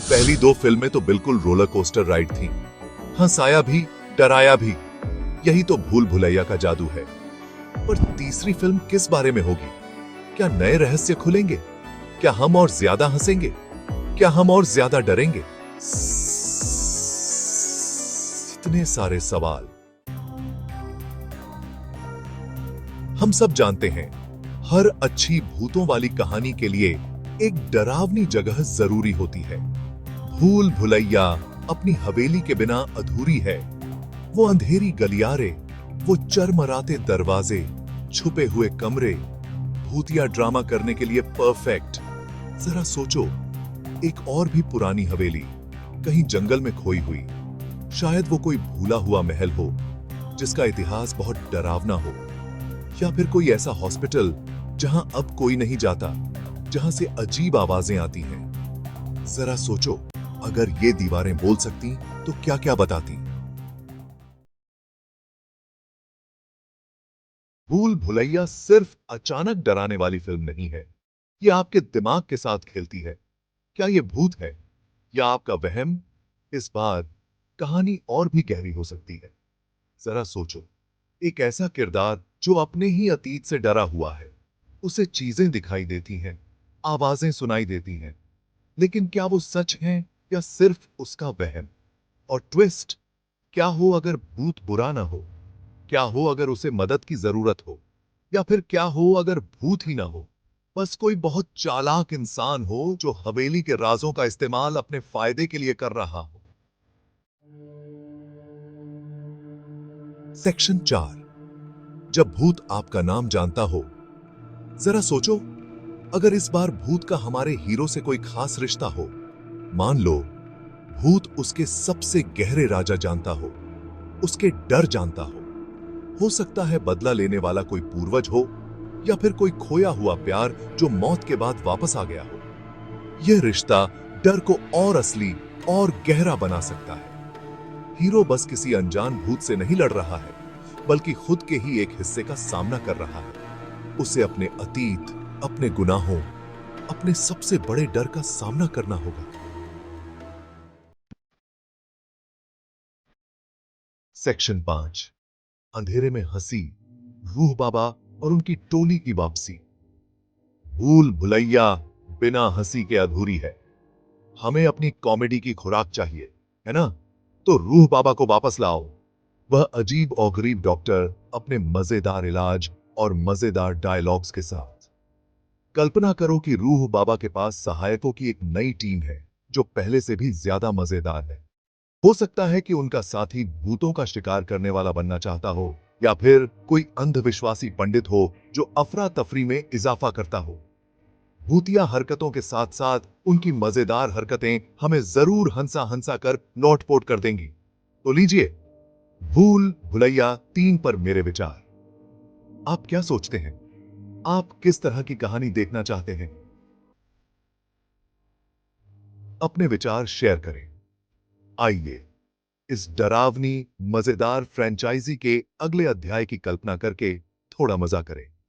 पहली दो फिल्में तो बिल्कुल रोलर कोस्टर राइड थी, हंसाया भी, डराया भी। यही तो भूल भुलैया का जादू है। पर तीसरी फिल्म किस बारे में होगी? क्या नए रहस्य खुलेंगे? क्या हम और ज्यादा हंसेंगे? क्या हम और ज्यादा डरेंगे? इतने सारे सवाल। हम सब जानते हैं, हर अच्छी भूतों वाली कहानी के लिए एक डरावनी जगह जरूरी होती है। भूल भुलैया अपनी हवेली के बिना अधूरी है। वो अंधेरी गलियारे, वो चरमराते दरवाजे, छुपे हुए कमरे, भूतिया ड्रामा करने के लिए परफेक्ट। जरा सोचो, एक और भी पुरानी हवेली, कहीं जंगल में खोई हुई। शायद वो कोई भूला हुआ महल हो, जिसका इतिहास बहुत डरावना हो। या फिर कोई ऐसा हॉस्पिटल जहां अब कोई नहीं जाता, जहां से अजीब आवाजें आती हैं। जरा सोचो, अगर ये दीवारें बोल सकती तो क्या क्या बताती। भूल भुलैया सिर्फ अचानक डराने वाली फिल्म नहीं है, ये आपके दिमाग के साथ खेलती है। क्या ये भूत है या आपका वहम? इस बार कहानी और भी गहरी हो सकती है। जरा सोचो, एक ऐसा किरदार जो अपने ही अतीत से डरा हुआ है। उसे चीजें दिखाई देती हैं, आवाजें सुनाई देती हैं, लेकिन क्या वो सच हैं या सिर्फ उसका वहम? और ट्विस्ट, क्या हो अगर भूत बुरा ना हो? क्या हो अगर उसे मदद की जरूरत हो? या फिर क्या हो अगर भूत ही ना हो, बस कोई बहुत चालाक इंसान हो जो हवेली के राजों का इस्तेमाल अपने फायदे के लिए कर रहा हो? सेक्शन 4, जब भूत आपका नाम जानता हो। जरा सोचो, अगर इस बार भूत का हमारे हीरो से कोई खास रिश्ता हो। मान लो भूत उसके सबसे गहरे राजा जानता हो, उसके डर जानता हो सकता है बदला लेने वाला कोई पूर्वज हो, या फिर कोई खोया हुआ प्यार जो मौत के बाद वापस आ गया हो। यह रिश्ता डर को और असली और गहरा बना सकता है। हीरो बस किसी अनजान भूत से नहीं लड़ रहा है, बल्कि खुद के ही एक हिस्से का सामना कर रहा है। उसे अपने अतीत, अपने गुनाहों, अपने सबसे बड़े डर का सामना करना होगा। सेक्शन 5, अंधेरे में हंसी, रूह बाबा और उनकी टोली की वापसी। भूल भुलैया बिना हंसी के अधूरी है। हमें अपनी कॉमेडी की खुराक चाहिए, है ना? तो रूह बाबा को वापस लाओ। वह अजीब और गरीब डॉक्टर अपने मजेदार इलाज और मजेदार डायलॉग्स के साथ। कल्पना करो कि रूह बाबा के पास सहायकों की एक नई टीम है, जो पहले से भी ज्यादा मजेदार है। हो सकता है कि उनका साथी भूतों का शिकार करने वाला बनना चाहता हो, या फिर कोई अंधविश्वासी पंडित हो जो अफरा तफरी में इजाफा करता हो। भूतिया हरकतों के साथ साथ उनकी मजेदार हरकतें हमें जरूर हंसा हंसा कर लोटपोट कर देंगी। तो लीजिए, भूल भुलैया 3 पर मेरे विचार। आप क्या सोचते हैं? आप किस तरह की कहानी देखना चाहते हैं? अपने विचार शेयर करें। आइए इस डरावनी मजेदार फ्रेंचाइजी के अगले अध्याय की कल्पना करके थोड़ा मजा करें।